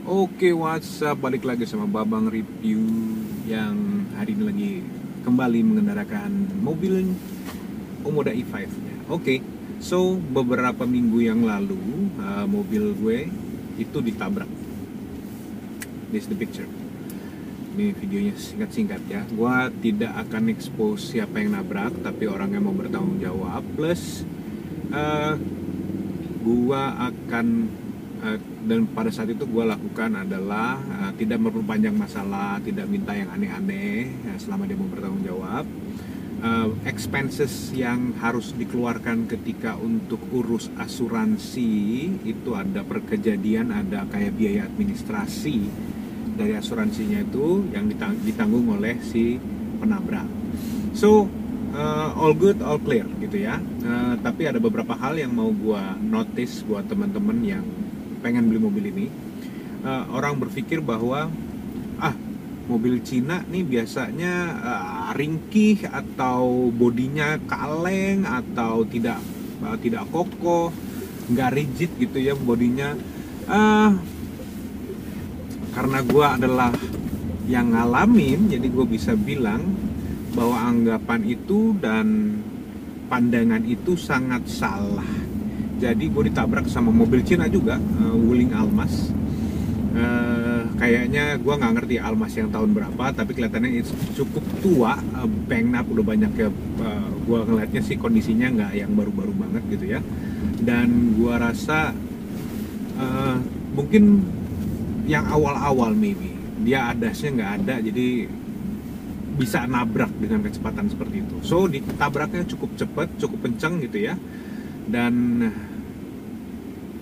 Oke, WhatsApp, balik lagi sama Babang Review yang hari ini lagi kembali mengendaраkan mobil Omoda E5 nya. Oke, so beberapa minggu yang lalu mobil gue itu ditabrak. This is the picture. Ini videonya singkat-singkat ya. Gue tidak akan expose siapa yang nabrak, tapi orang yang mau bertanggung jawab. Plus gue akan dan pada saat itu gue lakukan adalah tidak memperpanjang masalah, tidak minta yang aneh-aneh selama dia mau bertanggung jawab. Expenses yang harus dikeluarkan ketika untuk urus asuransi itu ada per kejadian, ada kayak biaya administrasi dari asuransinya itu yang ditanggung oleh si penabrak. So all good, all clear gitu ya. Tapi ada beberapa hal yang mau gue notice buat teman-teman yang pengen beli mobil ini. Orang berpikir bahwa mobil Cina nih biasanya ringkih atau bodinya kaleng atau tidak kokoh, nggak rigid gitu ya bodinya. Karena gue adalah yang ngalamin, jadi gue bisa bilang bahwa anggapan itu dan pandangan itu sangat salah. Jadi gue ditabrak sama mobil Cina juga, Wuling Almas. Kayaknya gue nggak ngerti Almas yang tahun berapa, tapi kelihatannya cukup tua, bang up udah banyak ya. Gue ngeliatnya sih kondisinya nggak yang baru-baru banget gitu ya. Dan gue rasa mungkin yang awal-awal maybe dia adasnya nggak ada, jadi bisa nabrak dengan kecepatan seperti itu. So ditabraknya cukup cepat, cukup kencang gitu ya. Dan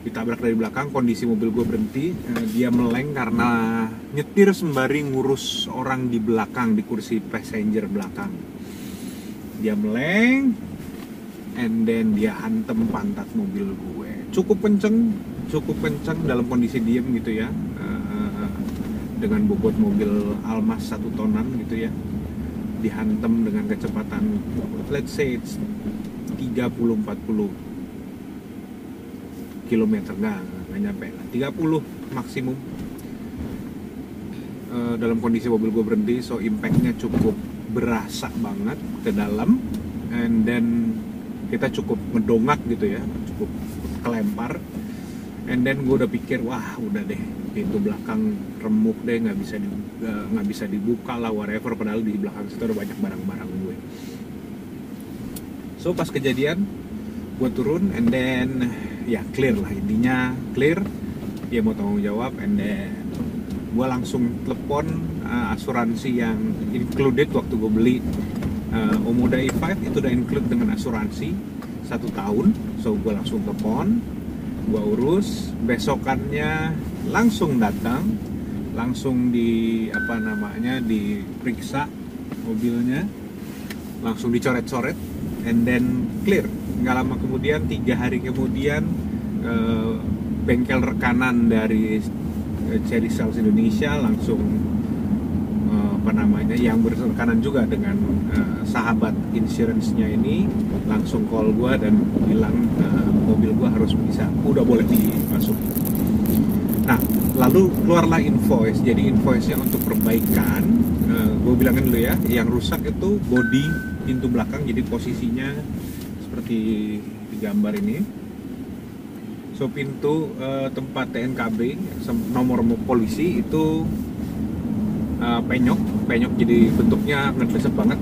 ditabrak dari belakang, kondisi mobil gue berhenti, dia meleng karena nyetir sembari ngurus orang di belakang, di kursi passenger belakang. Dia meleng, and then dia hantem pantat mobil gue. Cukup kenceng dalam kondisi diem gitu ya, dengan bobot mobil Almas 1 tonan gitu ya. Dihantem dengan kecepatan, let's say it's 30-40 kilometer, nggak nyampe lah, 30 maksimum. Dalam kondisi mobil gue berhenti, so impactnya cukup berasa banget ke dalam, and then kita cukup ngedongak gitu ya, cukup kelempar, and then gue udah pikir wah udah deh, pintu belakang remuk deh, nggak bisa dibuka lah, whatever, padahal di belakang situ ada banyak barang-barang gue. So pas kejadian gue turun, and then ya clear lah, intinya clear, dia mau tanggung jawab, and then gue langsung telepon asuransi yang included waktu gue beli Omoda E5 itu udah include dengan asuransi 1 tahun. So gue langsung telepon, gue urus, besokannya langsung datang, langsung diperiksa mobilnya, langsung dicoret-coret, and then clear. Nggak lama kemudian, 3 hari kemudian, bengkel rekanan dari Cherry Sales Indonesia langsung yang berrekanan juga dengan sahabat insurance-nya ini langsung call gue dan bilang mobil gue udah boleh dimasuk. Nah, lalu keluarlah invoice. Jadi invoice-nya untuk perbaikan, gue bilangin dulu ya, yang rusak itu bodi pintu belakang, jadi posisinya seperti di gambar ini. So pintu tempat TNKB, nomor polisi itu penyok, jadi bentuknya ngedesep banget,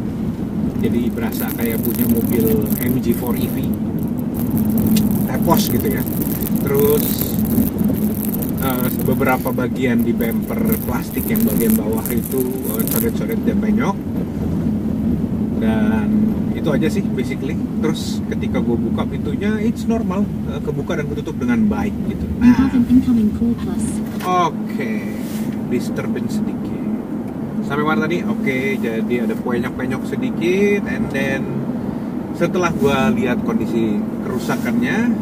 jadi berasa kayak punya mobil MG4 EV, tepos gitu ya. Terus beberapa bagian di bumper plastik yang bagian bawah itu coret-coret dan penyok, dan itu aja sih basically. Terus ketika gue buka pintunya, it's normal, kebuka dan ketutup dengan baik gitu. Oke, disturbance sedikit. Sampai mana tadi? Oke, jadi ada penyok-penyok sedikit, and then setelah gue lihat kondisi kerusakannya,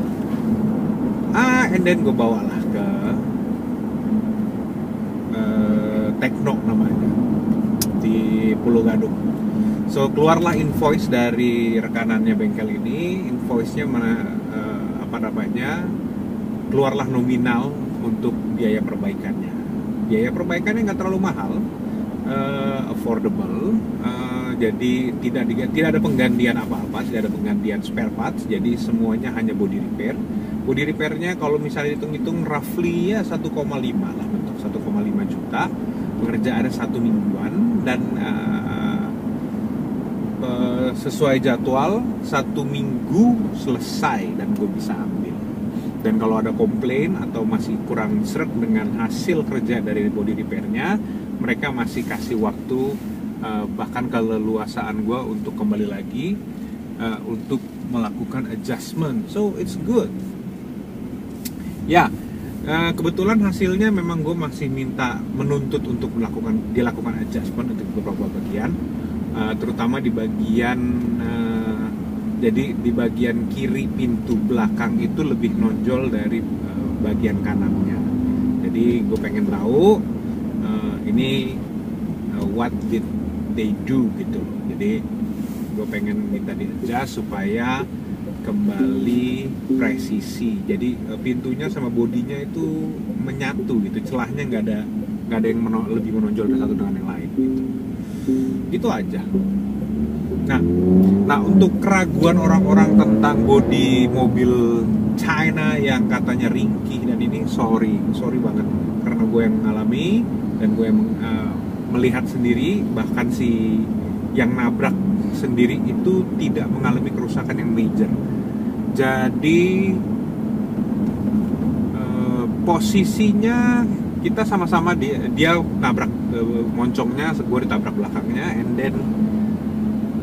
and then gue bawalah ke Tekno namanya di Pulau Gadung. So keluarlah invoice dari rekanannya bengkel ini, invoice-nya keluarlah nominal untuk biaya perbaikannya. biaya perbaikannya nggak terlalu mahal, affordable. Jadi tidak ada penggantian apa-apa, tidak ada penggantian spare parts, jadi semuanya hanya body repair. Body repairnya kalau misalnya hitung-hitung roughly ya 1,5 lah, bentuk 1,5 juta. Pengerjaannya 1 mingguan dan sesuai jadwal 1 minggu selesai dan gue bisa ambil. Dan kalau ada komplain atau masih kurang sreg dengan hasil kerja dari body repairnya, mereka masih kasih waktu bahkan keleluasaan gue untuk kembali lagi untuk melakukan adjustment. So it's good. Ya, kebetulan hasilnya memang gue masih menuntut untuk dilakukan adjustment untuk beberapa bagian, terutama di bagian jadi di bagian kiri pintu belakang itu lebih nonjol dari bagian kanannya. Jadi gue pengen tahu ini what did they do gitu. Jadi gue pengen minta di-adjust supaya kembali presisi. Jadi pintunya sama bodinya itu menyatu gitu, celahnya nggak ada yang lebih menonjol satu dengan yang lain gitu. Itu aja. Nah untuk keraguan orang-orang tentang bodi mobil China yang katanya ringkih dan ini, sorry banget, karena gue yang mengalami dan gue yang melihat sendiri, bahkan si yang nabrak sendiri itu tidak mengalami kerusakan yang major. Jadi posisinya kita sama-sama, dia nabrak moncongnya, gue ditabrak belakangnya, and then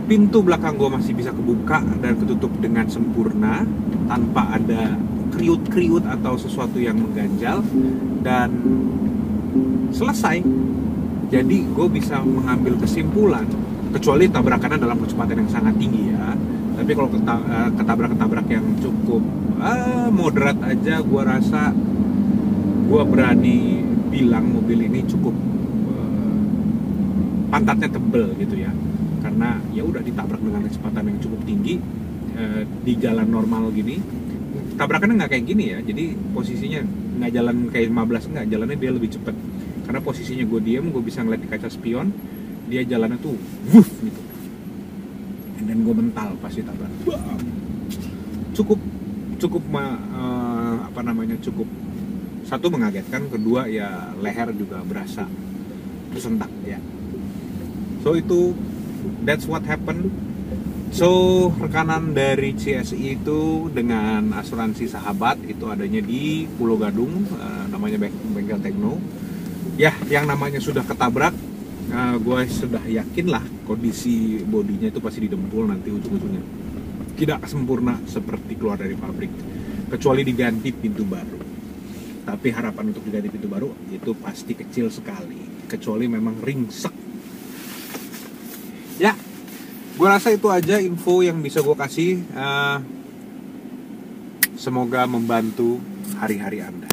pintu belakang gue masih bisa kebuka dan ketutup dengan sempurna tanpa ada kriut-kriut atau sesuatu yang mengganjal, dan selesai. Jadi gue bisa mengambil kesimpulan, kecuali tabrakannya dalam kecepatan yang sangat tinggi ya. Tapi kalau ketabrak yang cukup moderat aja, gue rasa gue berani bilang mobil ini cukup pantatnya tebel gitu ya. Karena ya udah ditabrak dengan kecepatan yang cukup tinggi di jalan normal gini. Tabrakannya nggak kayak gini ya. Jadi posisinya nggak jalan kayak 15, nggak, jalannya dia lebih cepet. Karena posisinya gue diem, gue bisa ngeliat di kaca spion, dia jalannya tuh wuff gitu. Dan gue mental pasti tabrak. Cukup cukup satu mengagetkan, kedua ya leher juga berasa tersentak ya. So itu that's what happened. So rekanan dari CSI itu dengan asuransi Sahabat itu adanya di Pulau Gadung, namanya Bengkel Tekno. Ya, yang namanya sudah ketabrak, gue sudah yakin lah kondisi bodinya itu pasti didempul nanti ujung-ujungnya. Tidak sempurna seperti keluar dari pabrik, kecuali diganti pintu baru. Tapi harapan untuk diganti pintu baru itu pasti kecil sekali, kecuali memang ringsek. Ya, gue rasa itu aja info yang bisa gue kasih. Semoga membantu hari-hari Anda.